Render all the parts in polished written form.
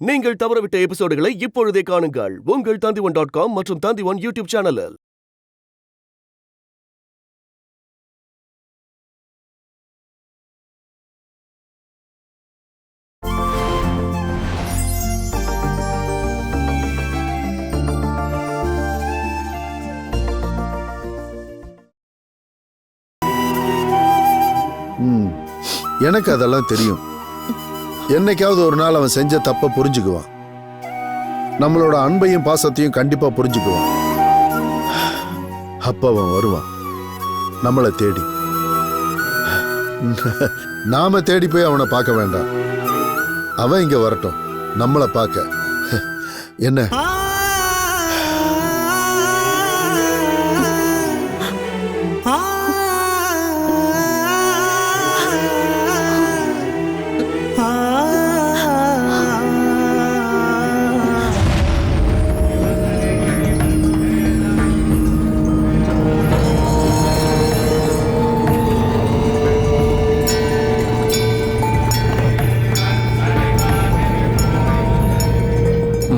நீங்கள் தவறவிட்ட எபிசோடுகளை இப்பொழுதே காணுங்கள் உங்கள் Tandivan.com மற்றும் Tandivan யூடியூப் சேனலில். எனக்கு அதெல்லாம் தெரியும். என்னைக்காவது ஒரு நாள் அவன் செஞ்ச தப்ப புரிஞ்சுக்குவான். நம்மளோட அன்பையும் பாசத்தையும் கண்டிப்பா புரிஞ்சுக்குவான். அப்ப அவன் வருவான் நம்மளை தேடி. நாம தேடி போய் அவனை பார்க்க வேண்டாம். அவன் இங்க வரட்டும் நம்மளை பார்க்க. என்ன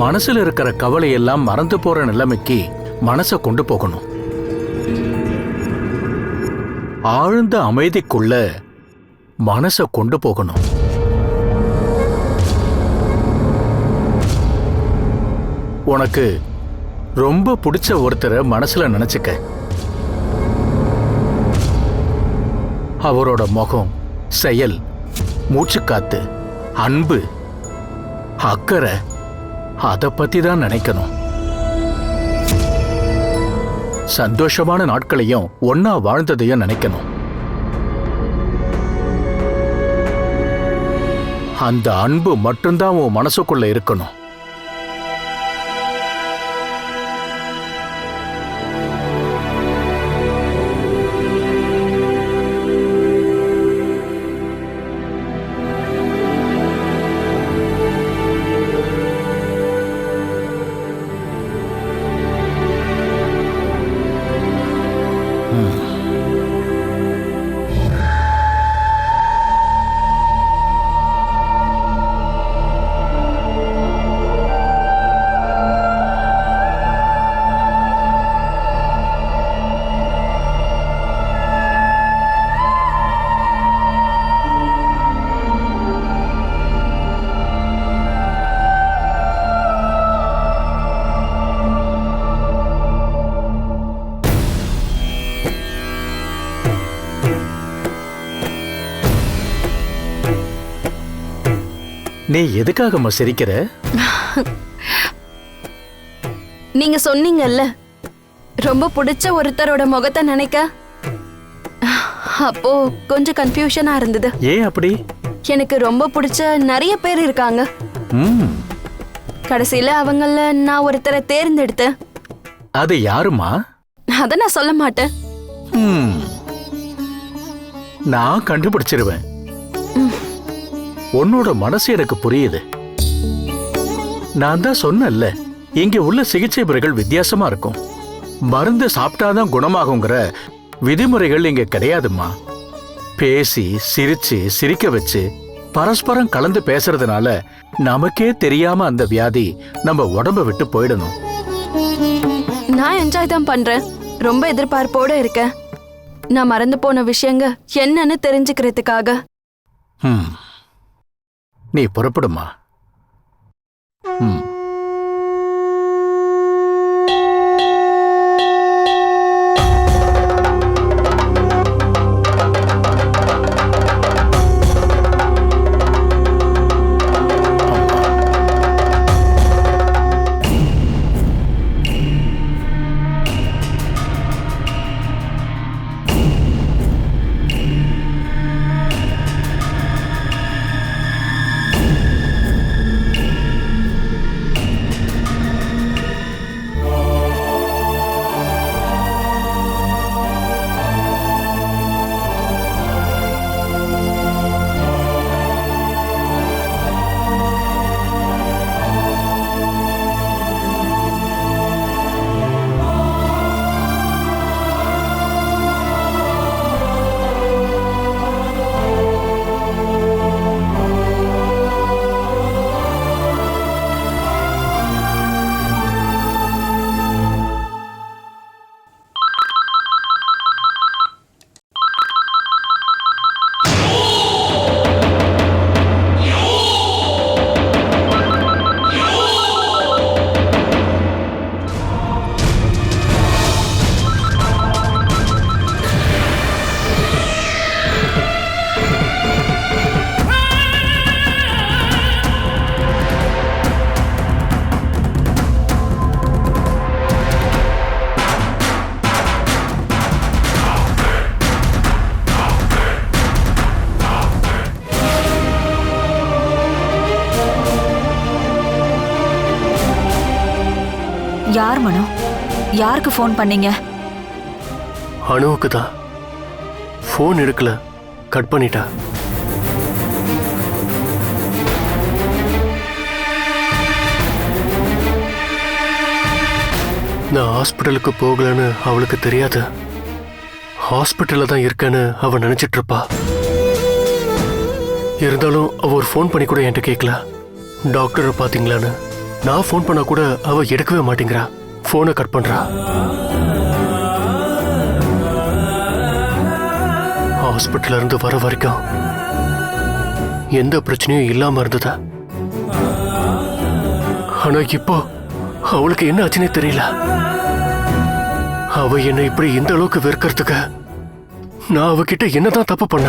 மனசுல இருக்கிற கவலை எல்லாம் மறந்து போற நிலைமைக்கு மனசை கொண்டு போகணும். ஆழ்ந்த அமைதிக்குள்ள மனசை கொண்டு போகணும். உனக்கு ரொம்ப பிடிச்ச ஒருத்தரை மனசுல நினைச்சுக்க. அவரோட முகம், செயல், மூச்சுக்காத்து, அன்பு, அக்கறை அத பத்தி தான் நினைக்கணும். சந்தோஷமான நாட்களையும் ஒன்னா வாழ்ந்ததையும் நினைக்கணும். அந்த அன்பு மட்டும்தான் உன் மனசுக்குள்ள இருக்கணும். நீ எதுக்காகம்மா சிரிக்கிற? நீங்க சொன்னீங்கல்ல ரொம்ப பிடிச்ச ஒருத்தரோட முகத்தை நினைக்க, அப்போ கொஞ்சம் கன்ஃபியூஷனா இருந்தது. ஏன் அப்படி? எனக்கு ரொம்ப பிடிச்ச நிறைய பேர் இருக்காங்க. கடைசியில அவங்கள நான் ஒருத்தரை தேர்ந்தெடுத்தேன். அது யாருமா? அத நான் சொல்ல மாட்டேன். நான் கண்டுபிடிச்சிருவேன். உன்னோட மனசு எனக்கு புரியுது. நான் தான் சொன்னேன்ல, இங்க உள்ள சிகிச்சை முறைகள் வித்தியாசமா இருக்கும். மருந்து சாப்பிட்டாதான் குணமாகுங்கிற விதிமுறைகள் இங்க கிடையாதுமா. பேசி சிரிச்சு சிரிக்க வச்சு பரஸ்பரம் கலந்து பேசுறதுனால நமக்கே தெரியாம அந்த வியாதி நம்ம உடம்ப விட்டு போயிடணும். நான் என்ஜாய் தான் பண்றேன். ரொம்ப எதிர்பார்ப்போட இருக்கேன். நான் மறந்து போன விஷயங்க என்னன்னு தெரிஞ்சுக்கிறதுக்காக. நீ புறப்படுமா? யார் மனோ? யாருக்கு ஃபோன் பண்ணீங்க? அணுவுக்கு தான். ஃபோன் எடுக்கல, கட் பண்ணிட்டா. நான் ஹாஸ்பிட்டலுக்கு போகலன்னு அவளுக்கு தெரியாது. ஹாஸ்பிட்டல்ல தான் இருக்கேன்னு அவ நினைச்சிட்டு இருப்பா. இருந்தாலும் அவ ஒரு ஃபோன் பண்ணி கூட என்கிட்ட கேட்கல. டாக்டரை பாத்தீங்களான்னு. நான் ஃபோன் பண்ணா கூட அவ எடுக்கவே மாட்டேங்கிறா. ஃபோனை கட் பண்றா. ஹாஸ்பிட்டல்ல இருந்து வர வரைக்கும் எந்த பிரச்சனையும் இல்லாம இருந்ததா. ஆனா இப்போ அவளுக்கு என்ன ஆச்சுன்னே தெரியல. அவ என்ன இப்படி இந்த அளவுக்கு வெறுக்கிறதுக்கு நான் அவகிட்ட என்னதான் தப்பு பண்ண?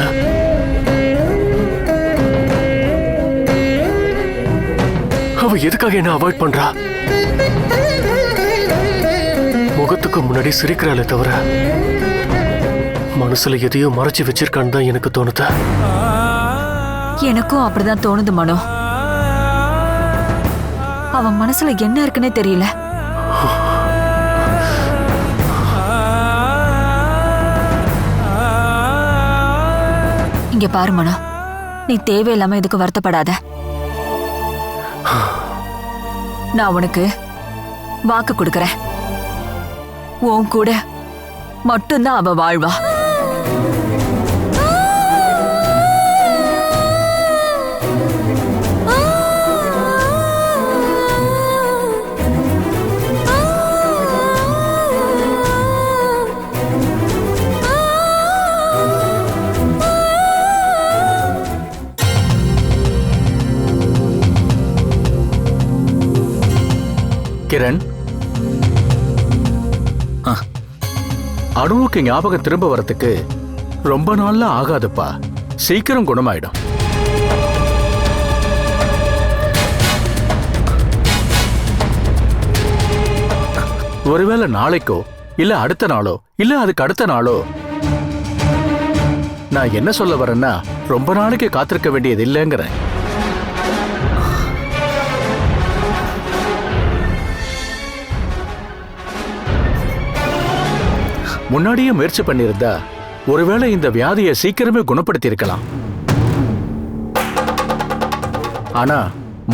அவ எதுக்காக என்ன அவாய்ட் பண்றா? முகத்துக்கு முன்னாடி சிரிக்கிறாளே தவிர மனசுல எதையோ மறைச்சு வச்சிருக்கான்னு தான் எனக்கு தோணுது. எனக்கும் அப்படிதான் தோணுது மனோ. அவன் மனசுல என்ன இருக்குன்னே தெரியல. இங்க பாரு மனோ, நீ தேவையில்லாம இதுக்கு வருத்தப்படாத. நான் உனக்கு வாக்கு கொடுக்கறேன். உன் கூட மட்டும்தான் அவ வாழ்வா. கிரண், அணுவுக்கு ஞாபகம் திரும்ப வரத்துக்கு ரொம்ப நாள்ல ஆகாதுப்பா. சீக்கிரம் குணமாயிடும். ஒருவேளை நாளைக்கோ இல்ல அடுத்த நாளோ இல்ல அதுக்கு அடுத்த நாளோ. நான் என்ன சொல்ல வரேன்னா, ரொம்ப நாளைக்கு காத்திருக்க வேண்டியது இல்லைங்கிறேன். முன்னாடியே முயற்சி பண்ணியிருந்தா ஒருவேளை இந்த வியாதியை சீக்கிரமே குணப்படுத்தி இருக்கலாம். ஆனா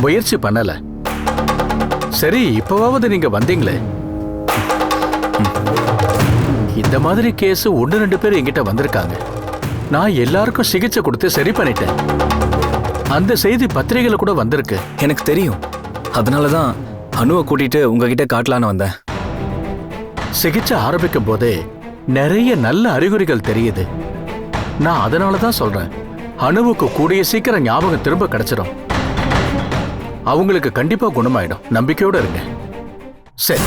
முயற்சி பண்ணல. சரி, இப்பவாவது நீங்க வந்தீங்களே. இந்த மாதிரி கேஸ் 1-2 பேர் என்கிட்ட வந்திருக்காங்க. நான் எல்லாருக்கும் சிகிச்சை கொடுத்து சரி பண்ணிட்டேன். அந்த செய்தி பத்திரிகையில கூட வந்திருக்கு. எனக்கு தெரியும். அதனாலதான் அணுவை கூட்டிட்டு உங்ககிட்ட காட்டலான்னு வந்தேன். சிகிச்சை ஆரம்பிக்கும் போதே நிறைய நல்ல அறிகுறிகள் தெரியுது. நான் அதனாலதான் சொல்றேன், அணுவுக்கு கூடிய சீக்கிரம் ஞாபகம் திரும்ப கிடைச்சிடும். அவங்களுக்கு கண்டிப்பா குணமாயிடும். நம்பிக்கையோட இருங்க. சரி.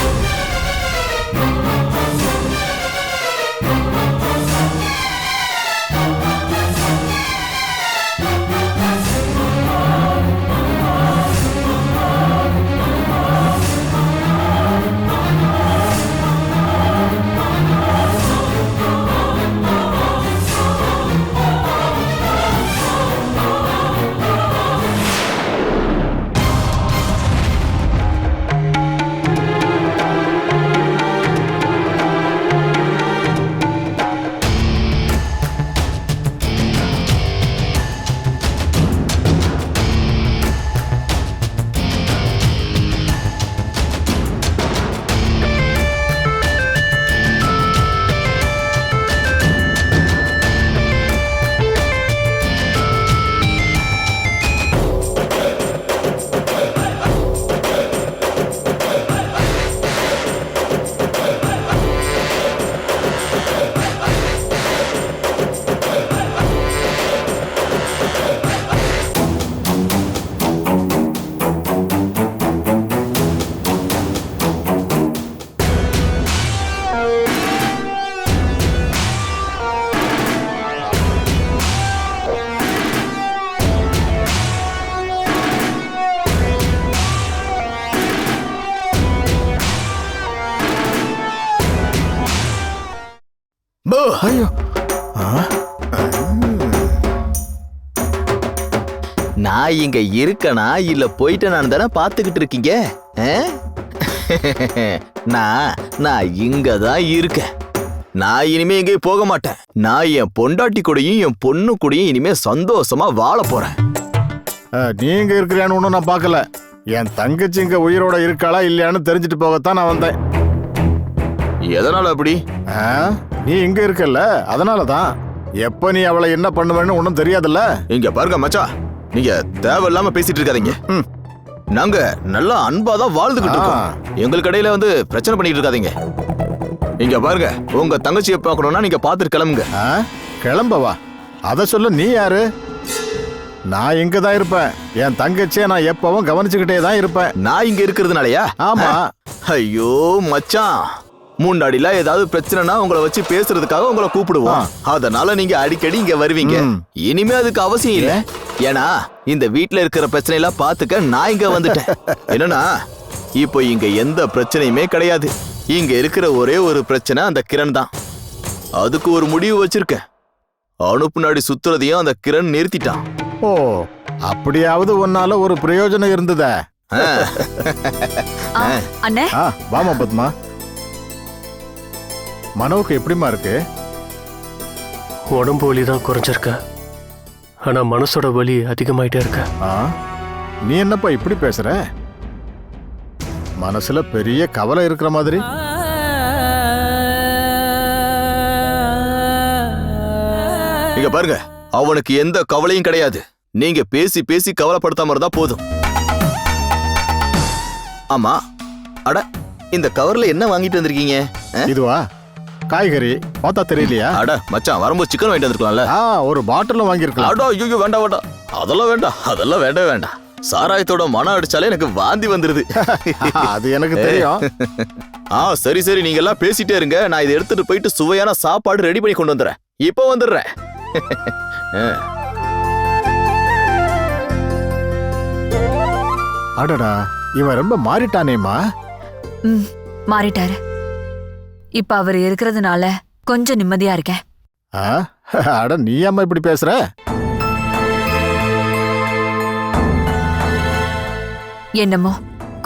ஐயோ, நான் இங்க இருக்கனா இல்ல போயிட்டேனான்னு தானே பாத்துக்கிட்டு இருக்கீங்க. நான் இங்க தான் இருக்கேன். நான் இனிமே எங்கேயும் போக மாட்டேன். நான் என் பொண்டாட்டி கூடயும் என் பொண்ணு கூடயும் இனிமே சந்தோஷமா வாழ போறேன். நீங்க இருக்கிறியான்னு ஒன்றும் நான் பார்க்கல. என் தங்கச்சி இங்க உயிரோட இருக்காளா இல்லையான்னு தெரிஞ்சுட்டு போகத்தான் நான் வந்தேன். எதனால அப்படி? நீ இங்க இருக்கல்ல, அதனாலதான். எப்ப நீ அவளை என்ன பண்ணுவேன்னு ஒன்றும் தெரியாதுல்ல. இங்க பாருங்க மச்சா, நீங்க தேவையில்லாம பேசிட்டு இருக்காதீங்க. நாங்க நல்லா அன்பா தான் வாழ்ந்துகிட்டு இருக்கோம். எங்களுக்கு இடையில வந்து பிரச்சனை பண்ணிட்டு இருக்காதீங்க. இங்க பாருங்க, உங்க தங்கச்சியை பார்க்கணும்னா நீங்க பாத்துட்டு கிளம்புங்க. கிளம்பவா? அத சொல்ல நீ யாரு? நான் இங்க தான் இருப்பேன். என் தங்கச்சியை நான் எப்பவும் கவனிச்சுக்கிட்டே தான் இருப்பேன். நான் இங்க இருக்கிறதுனாலயா? ஆமா. ஐயோ மச்சான், முன்னாடிலாம் ஏதாவது பிரச்சனைனா உங்களை வச்சு பேசுறதுக்காக உங்களை கூப்பிடுவோம். அதனால நீங்க அடிக்கடி இங்க வருவீங்க. இனிமே அதுக்கு அவசியம் இல்ல. ஏன்னா இந்த வீட்ல இருக்கிற பிரச்சனை எல்லாம் பாத்துக்க நான் இங்க வந்துட்டேன். என்னன்னா இப்போ இங்க எந்த பிரச்சனையுமே கிடையாது. இங்க இருக்கிற ஒரே ஒரு பிரச்சனை அந்த கிரண் தான். அதுக்கு ஒரு முடிவு வச்சிருக்கேன். அனுப்புனாடி சுத்துறதையும் அந்த கிரண் நிறுத்திட்டான். ஓ, அப்படியாவது உன்னால ஒரு பிரயோஜனம் இருந்ததா? அண்ணே, வாமா பத்மா. மனோவுக்கு எப்படிமா இருக்கு? உடம்பு வலி தான் குறைஞ்சிருக்க, ஆனா மனசோட வலி அதிகமாயிட்டே இருக்க. நீ என்னப்பா இப்படி பேசுற? மனசுல பெரிய கவலை இருக்கிற மாதிரி. இங்க பாருங்க, அவனுக்கு எந்த கவலையும் கிடையாது. நீங்க பேசி பேசி கவலைப்படுத்தாம இருந்தா போதும். ஆமா, அட இந்த கவர்ல என்ன வாங்கிட்டு வந்திருக்கீங்க? இதுவா? காய்கறி பார்த்தா தெரியலையா? அட மச்சான், வரும்போது சிக்கன் வாங்கிட்டு வந்திருக்கலாம்ல. ஒரு பாட்டிலும் வாங்கியிருக்கலாம். அடோ ஐயோ, வேண்டாம் வேண்டாம், அதெல்லாம் வேண்டாம், அதெல்லாம் வேண்டாம் வேண்டாம். சாராயத்தோட மனம் அடிச்சாலே எனக்கு வாந்தி வந்துருது. அது எனக்கு தெரியும். சரி சரி, நீங்க எல்லாம் பேசிட்டே இருங்க. நான் இதை எடுத்துட்டு போயிட்டு சுவையான சாப்பாடு ரெடி பண்ணி கொண்டு வந்துடுறேன். இப்போ வந்துடுறேன். அடடா, இவன் ரொம்ப மாறிட்டானேமா. மாறிட்டாரு. இப்ப அவர் இருக்கிறதுனால கொஞ்சம் நிம்மதியா இருக்கேன். அட, நீ அம்மா இப்படி பேசுற? என்னமோ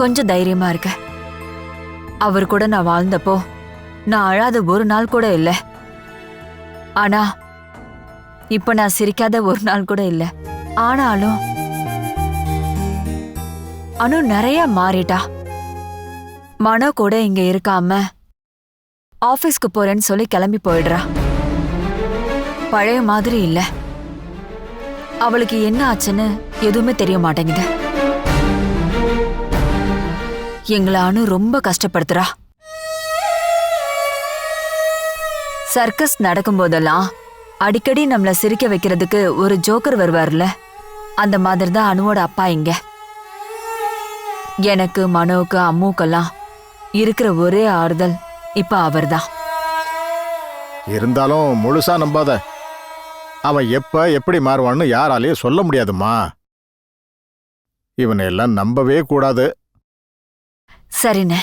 கொஞ்சம் தைரியமா இருக்க. அவர் கூட நான் வாழ்ந்தப்போ நான் அழாத ஒரு நாள் கூட இல்ல. ஆனா இப்ப நான் சிரிக்காத ஒரு நாள் கூட இல்ல. ஆனாலும் அனு நிறைய மாறிட்டா. மனோ கூட இங்க இருக்காம ஆபீஸ்க்கு போறேன்னு சொல்லி கிளம்பி போயிடுறா. பழைய மாதிரி இல்ல. அவளுக்கு என்ன ஆச்சுன்னு எதுவுமே தெரிய மாட்டேங்குது. எங்களை அனு ரொம்ப கஷ்டப்படுத்துறா. சர்க்கஸ் நடக்கும்போதெல்லாம் அடிக்கடி நம்மள சிரிக்க வைக்கிறதுக்கு ஒரு ஜோக்கர் வருவார்ல, அந்த மாதிரி தான் அனுவோட அப்பா இங்க. எனக்கு, மனோவுக்கு, அம்முக்கெல்லாம் இருக்கிற ஒரே ஆறுதல் இப்ப அவர்தான். இருந்தாலும் முழுசா நம்பாத. அவன் எப்ப எப்படி மாறுவான்னு யாராலையும் சொல்ல முடியாதுமா. இவனை எல்லாம் நம்பவே கூடாது. சரிண்ணே.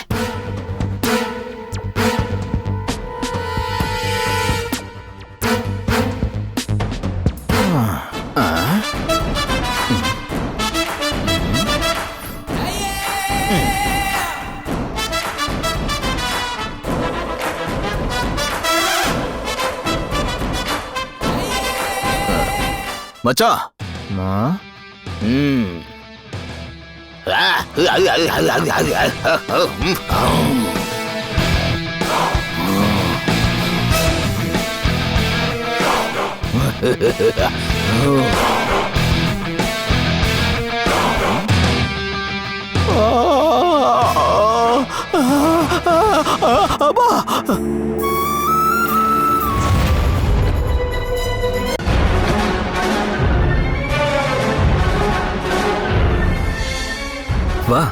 மச்சா. அப்பா, வா.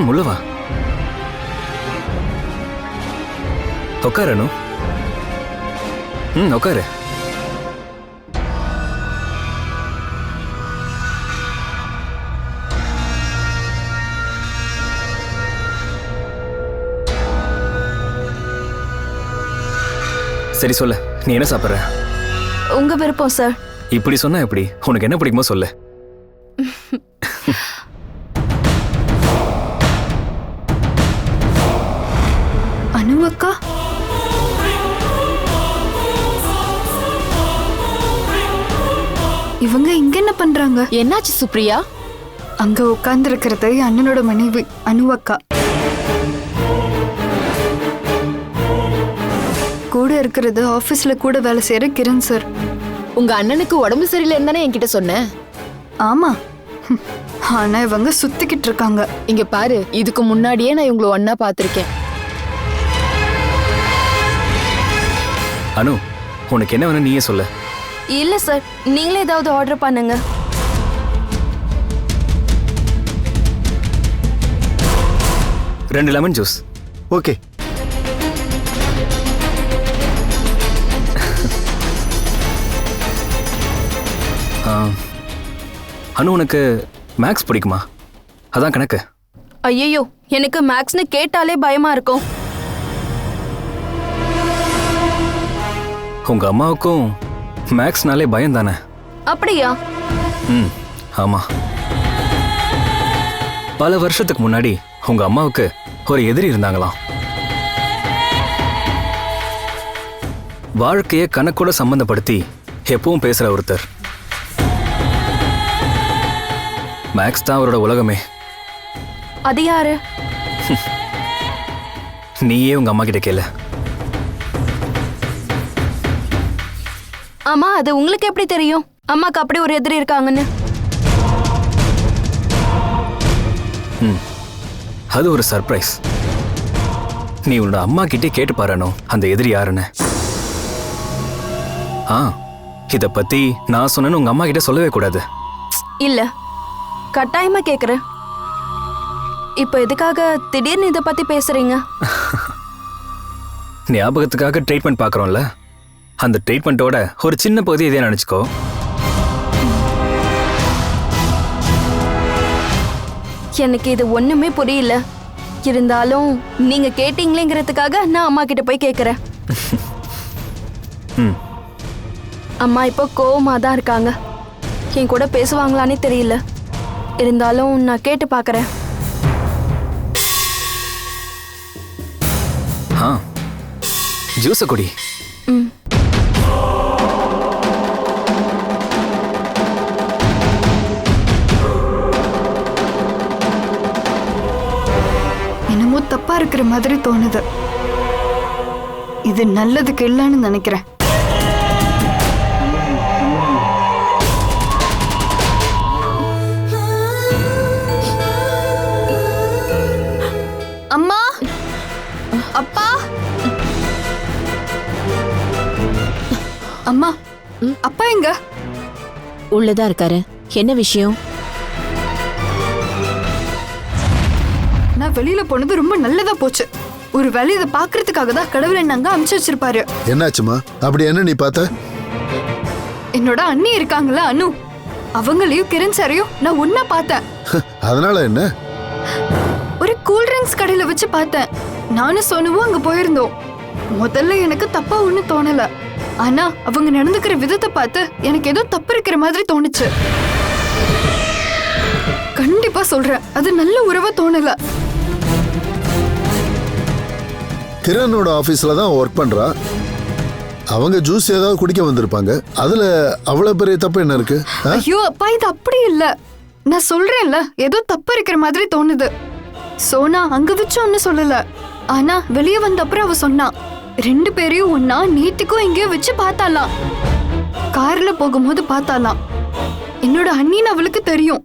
உள்ள வா. உட்காரு அனு. உட்காரு. சரி சொல்லு, நீ என்ன சாப்பிட்ற? உங்க விருப்பம் சார். இப்படி சொன்னா எப்படி? உனக்கு என்ன பிடிக்குமோ சொல்லு. இங்க என்ன பண்றாங்க? என்னாச்சு சுப்ரியா? அங்க உட்கார்ந்து இருக்கிறது அண்ணனோட மனைவி அனுவக்கா. கூட இருக்கிறது ஆபீஸ்ல கூட வேலை செய்யற கிரண் சார். உங்க அண்ணனுக்கு உடம்பு சரியில்லைன்னு தானே என்கிட்ட சொன்ன? ஆமா, ஆனா இவங்க சுத்திக்கிட்டு இருக்காங்க. இங்க பாரு, இதுக்கு முன்னாடியே நான் இவங்களை ஒன்னா பாத்திருக்கேன். அனு, உனக்கு என்ன வேணும் நீயே சொல்ல. இல்ல சார், நீங்களே ஏதாவது ஆர்டர் பண்ணுங்க. ரெண்டு லெமன் ஜூஸ். ஓகே. அனு, உனக்கு மேக்ஸ் பிடிக்குமா? அதான் கணக்கு. ஐயோ, எனக்கு மேக்ஸ்னு கேட்டாலே பயமா இருக்கும். உங்க அம்மாவுக்கும் மேக்ஸ்னாலே பயம் தானே? அப்படியா? ம், ஆமா. பல வருஷத்துக்கு முன்னாடி உங்க அம்மாவுக்கு ஒரு எதிரி இருந்தாங்களாம். வாழ்க்கைய கணக்கோட சம்பந்தப்படுத்தி எப்பவும் பேசுற ஒருத்தர். மேக்ஸ் தான் அவரோட உலகமே. அது யாரு? நீயே உங்க அம்மா கிட்ட கேளு. ஆமா, அது உங்களுக்கு எப்படி தெரியும் அம்மாக்கு அப்படி ஒரு எதிரி இருக்காங்கன்னு? அது ஒரு சர்ப்ரைஸ். நீ உன்னோட அம்மா கிட்டே கேட்டு பாருனோ அந்த எதிரி யாருன்னு. இத பத்தி நான் சொன்னேன்னு உங்க அம்மா கிட்ட சொல்லவே கூடாது. இல்ல, கட்டாயமா கேக்குறேன். இப்ப எதுக்காக திடீர்னு இத பத்தி பேசுறீங்க? ஞாபகத்துக்காக ட்ரீட்மெண்ட் பாக்குறோம்ல, அந்த ட்ரீட்மெண்ட்டோட ஒரு சின்ன பகுதி இதே நினைச்சுக்கோ. எனக்கு இது ஒண்ணுமே புரியல. இருந்தாலும் நீங்க கேட்டீங்களேங்கிறதுக்காக நான் அம்மா கிட்ட போய் கேக்குறேன். அம்மா இப்போ கோவமா தான் இருக்காங்க. என் கூட பேசுவாங்களானே தெரியல. இருந்தாலும் நான் கேட்டு பாக்குறேன். ஜூஸ குடி. என்னமோ தப்பா இருக்கிற மாதிரி தோணுது. இது நல்லதுக்கு இல்லைன்னு நினைக்கிறேன். அம்மா, அப்பா, அம்மா, அப்பா எங்க? உள்ளதான் இருக்காரு. என்ன விஷயம்? நான் வெளியில போனது ரொம்ப நல்லதா போச்சு. ஒரு வேலை இதை பாக்குறதுக்காக தான் கடவுள் என்ன அங்க அனுப்பிச்சு வச்சிருப்பாரு. என்னாச்சுமா? அப்படி என்ன நீ பார்த்த? என்னோட அண்ணி இருக்காங்களா அனு, அவங்களையும் கிரண் சாரையும் நான் ஒன்னா பார்த்தேன். அதனால என்ன? ஒரு கூல் ட்ரிங்க்ஸ் கடையில வச்சு பார்த்தேன். நானும் சோனுவும் அங்க போயிருந்தோம். முதல்ல எனக்கு தப்பா ஒண்ணும் தோணல. ஆனா அவங்க நடந்துக்கிற விதத்தை பார்த்து எனக்கு ஏதோ தப்பு இருக்கிற மாதிரி தோணுச்சு. கண்டிப்பா சொல்றேன், அது நல்ல உறவா தோணல. கிரனோட ஆபீஸ்ல தான் ஒர்க் பண்றா. அவங்க ஜூஸ் ஏதாவது குடிக்க வந்திருப்பாங்க. அதுல அவ்வளவு பெரிய தப்பு என்ன இருக்கு? ஐயோ அப்பா, இது அப்படி இல்ல. நான் சொல்றேன்ல, ஏதோ தப்பு இருக்கிற மாதிரி தோணுது. சோனா அங்க வச்சு ஒன்னு சொல்லல. ஆனா வெளியே வந்த அப்புறம் அவ சொன்னா, 2 பேரையும் ஒன்னா நீட்டிக்கும் எங்கேயோ வச்சு பார்த்தாலாம். கார்ல போகும்போது பார்த்தாலாம். என்னோட அண்ணின்னு அவளுக்கு தெரியும்.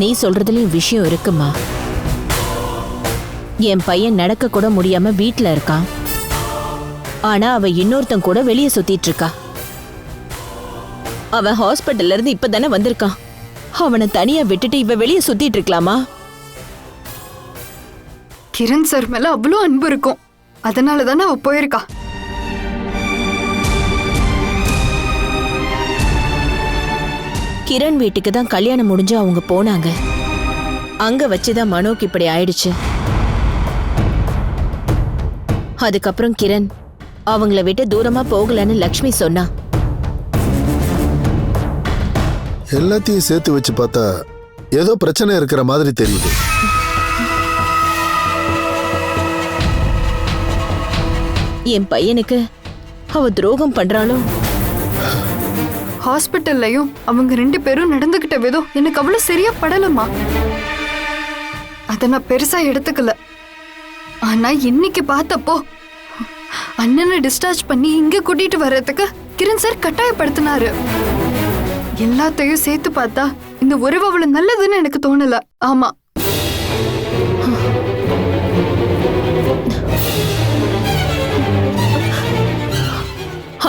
நீ சொல்றதுலயும் விஷயம் இருக்குமா? என் பையன் நடக்க கூட முடியாம வீட்ல இருக்கான். ஆனா அவ இன்னொருத்தன் கூட வெளியே சுத்திட்டு இருக்கா. அவன் ஹாஸ்பிட்டல்ல இருந்து இப்பதானே வந்திருக்கான். அவனை தனியா விட்டுட்டு இவ வெளியே சுத்திட்டு இருக்கலாமா? கிரண் சார் மேல அவ்வளோ அன்பு இருக்கும். அதனாலதானே அவ போயிருக்கா. கிரண் வீட்டுக்கு தான் கல்யாணம் முடிஞ்சு அவங்க போனாங்க. அங்க வச்சுதான் மனோக்கு இப்படி ஆயிடுச்சு. அதுக்கப்புறம் கிரண் அவங்கள விட்டு தூரமா போகலன்னு லக்ஷ்மி சொன்னா. எல்லாத்தையும் சேர்த்து வச்சு பார்த்தா ஏதோ பிரச்சனை இருக்கிற மாதிரி தெரியுது. என் பையனுக்கு அவ துரோகம் பண்றாளோ? ஹாஸ்பிட்டல்லையும் அவங்க 2 பேரும் நடந்துகிட்ட விதம் எனக்கு அவ்வளவு சரியா படலமா. அத நான் பெருசா எடுத்துக்கல. ஆனா இன்னைக்கு பார்த்தப்போ அண்ணனை டிஸ்சார்ஜ் பண்ணி இங்க கூட்டிட்டு வர்றதுக்கு கிரண் சார் கட்டாயப்படுத்தினாரு. எல்லாத்தையும் சேர்த்து பார்த்தா இந்த உறவு அவ்வளவு நல்லதுன்னு எனக்கு தோணல. ஆமா,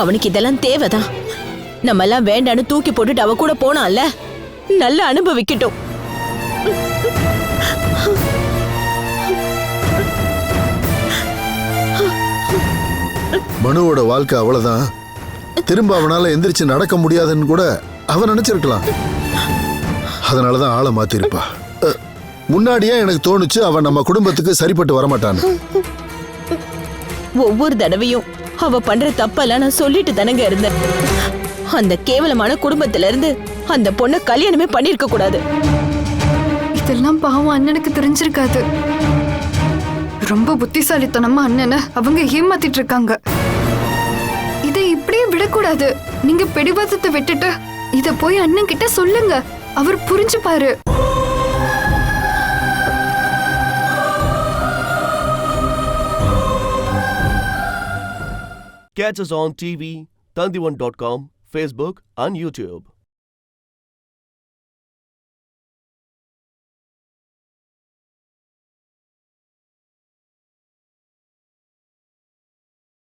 அவனுக்கு இதெல்லாம் தேவைதான். நம்ம எல்லாம் வேண்டான்னு தூக்கி போட்டுட்டு அவ கூட போனான்ல, நல்லா அனுபவிக்கட்டும். மனுவோட வாழ்க்கை அவ்வளவுதான். திரும்ப அவனால எந்திரிச்சு நடக்க முடியாதுன்னு கூட அவன் நினைச்சிருக்கலாம். அதனாலதான் ஆளை மாத்திருப்பா. முன்னாடியே எனக்கு தோணுச்சு அவன் நம்ம குடும்பத்துக்கு சரிப்பட்டு வரமாட்டான்னு. ஒவ்வொரு தடவையும் அவ பண்ற தப்பெல்லாம் நான் சொல்லிட்டு தானங்க இருந்தேன். அந்த கேவலமான குடும்பத்துல இருந்து அந்த பொண்ணை கல்யாணமே பண்ணிருக்க கூடாது. இதெல்லாம் பாவம் அண்ணனுக்கு தெரிஞ்சிருக்காது. ரொம்ப புத்திசாலித்தனமா அண்ணனை அவங்க ஏமாத்திட்டு இருக்காங்க. இதை இப்படியே விடக்கூடாது. நீங்க பிடிவாதத்தை விட்டுட்டு இத போய் அண்ணன் கிட்ட சொல்லுங்க. அவர் புரிஞ்சுப்பாரு. Catch us on TV, Tandivan.com, Facebook and YouTube.